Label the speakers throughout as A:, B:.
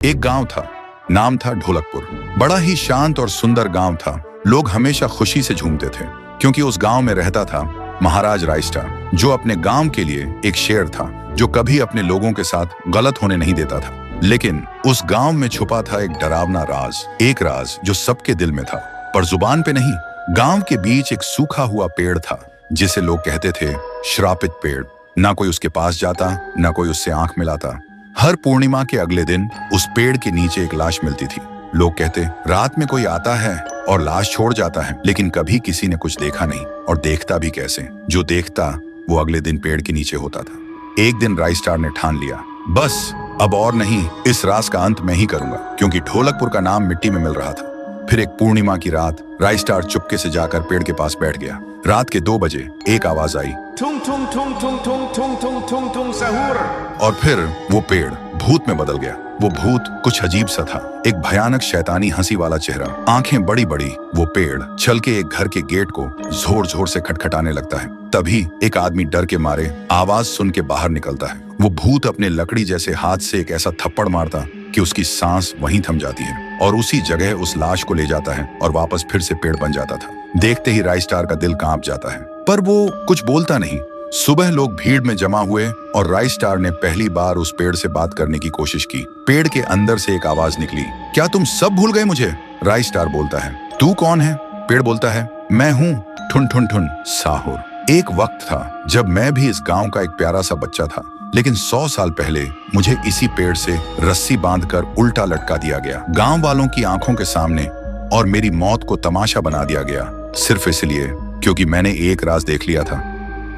A: एक गांव था, नाम था ढोलकपुर। बड़ा ही शांत और सुंदर गांव था। लोग हमेशा खुशी से झूमते थे क्योंकि उस गांव में रहता था महाराज रायस्टार, जो अपने गांव के लिए एक शेर था जो कभी अपने लोगों के साथ गलत होने नहीं देता था। लेकिन उस गांव में छुपा था एक डरावना राज, एक राज जो सबके दिल में था पर जुबान पे नहीं। गांव के बीच एक सूखा हुआ पेड़ था जिसे लोग कहते थे श्रापित पेड़। ना कोई उसके पास जाता, ना कोई उससे आंख मिलाता। हर पूर्णिमा के अगले दिन उस पेड़ के नीचे एक लाश मिलती थी। लोग कहते रात में कोई आता है और लाश छोड़ जाता है, लेकिन कभी किसी ने कुछ देखा नहीं और देखता भी कैसे। जो देखता वो अगले दिन पेड़ के नीचे होता था। एक दिन रायस्टार ने ठान लिया, बस अब और नहीं, इस राज का अंत मैं ही करूंगा, क्योंकि ढोलकपुर का नाम मिट्टी में मिल रहा था। फिर एक पूर्णिमा की रात रायस्टार चुपके से जाकर पेड़ के पास बैठ गया। रात के 2 बजे एक आवाज आई,
B: ठुंग ठुंग ठुंग ठुंग ठुंग ठुंग ठुंग ठुंग ठुंग सहूर।
A: और फिर वो पेड़ भूत में बदल गया। वो भूत कुछ अजीब सा था, एक भयानक शैतानी हंसी वाला चेहरा, आंखें बड़ी बड़ी। वो पेड़ चल के एक घर के गेट को जोर जोर से खटखटाने लगता है। तभी एक आदमी डर के मारे आवाज सुन के बाहर निकलता है। वो भूत अपने लकड़ी जैसे हाथ से एक ऐसा थप्पड़ मारता कि उसकी सांस वहीं थम जाती है और उसी जगह उस लाश को ले जाता है और वापस फिर से पेड़ बन जाता था। देखते ही रायस्टार का दिल कांप जाता है, पर वो कुछ बोलता नहीं। सुबह लोग भीड़ में जमा हुए और रायस्टार ने पहली बार उस पेड़ से बात करने की कोशिश की। पेड़ के अंदर से एक आवाज निकली, क्या तुम सब भूल गए मुझे? रायस्टार बोलता है, तू कौन है? पेड़ बोलता है, मैं हूँ ठुन ठुन ठुन साहुर। एक वक्त था जब मैं भी इस गांव का एक प्यारा सा बच्चा था, लेकिन 100 साल पहले मुझे इसी पेड़ से रस्सी बांधकर उल्टा लटका दिया गया, गांव वालों की आंखों के सामने, और मेरी मौत को तमाशा बना दिया गया, सिर्फ इसलिए क्योंकि मैंने एक राज देख लिया था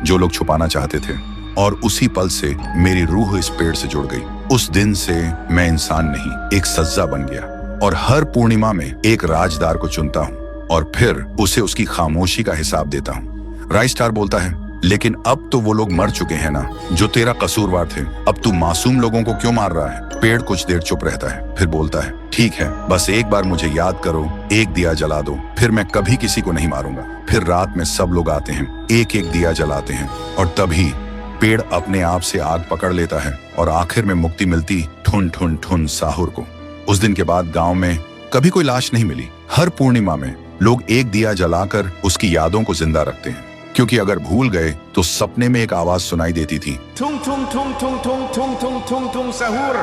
A: जो लोग छुपाना चाहते थे। और उसी पल से मेरी रूह इस पेड़ से जुड़ गई। उस दिन से मैं इंसान नहीं, एक सज्जा बन गया, और हर पूर्णिमा में एक राजदार को चुनता हूँ और फिर उसे उसकी खामोशी का हिसाब देता हूँ। रायस्टार बोलता है, लेकिन अब तो वो लोग मर चुके हैं ना जो तेरा कसूरवार थे। अब तू मासूम लोगों को क्यों मार रहा है? पेड़ कुछ देर चुप रहता है, फिर बोलता है, ठीक है, बस एक बार मुझे याद करो, एक दिया जला दो, फिर मैं कभी किसी को नहीं मारूंगा। फिर रात में सब लोग आते हैं, एक एक दिया जलाते हैं, और तभी पेड़ अपने आप से आग पकड़ लेता है और आखिर में मुक्ति मिलती ठुन ठुन ठुन साहुर को। उस दिन के बाद गांव में कभी कोई लाश नहीं मिली। हर पूर्णिमा में लोग एक दिया जलाकर उसकी यादों को जिंदा रखते हैं, क्योंकि अगर भूल गए तो सपने में एक आवाज सुनाई देती थी,
B: ठुंग ठुंग ठुंग ठुंग ठुंग ठुंग ठुंग ठुंग ठुंग सहूर।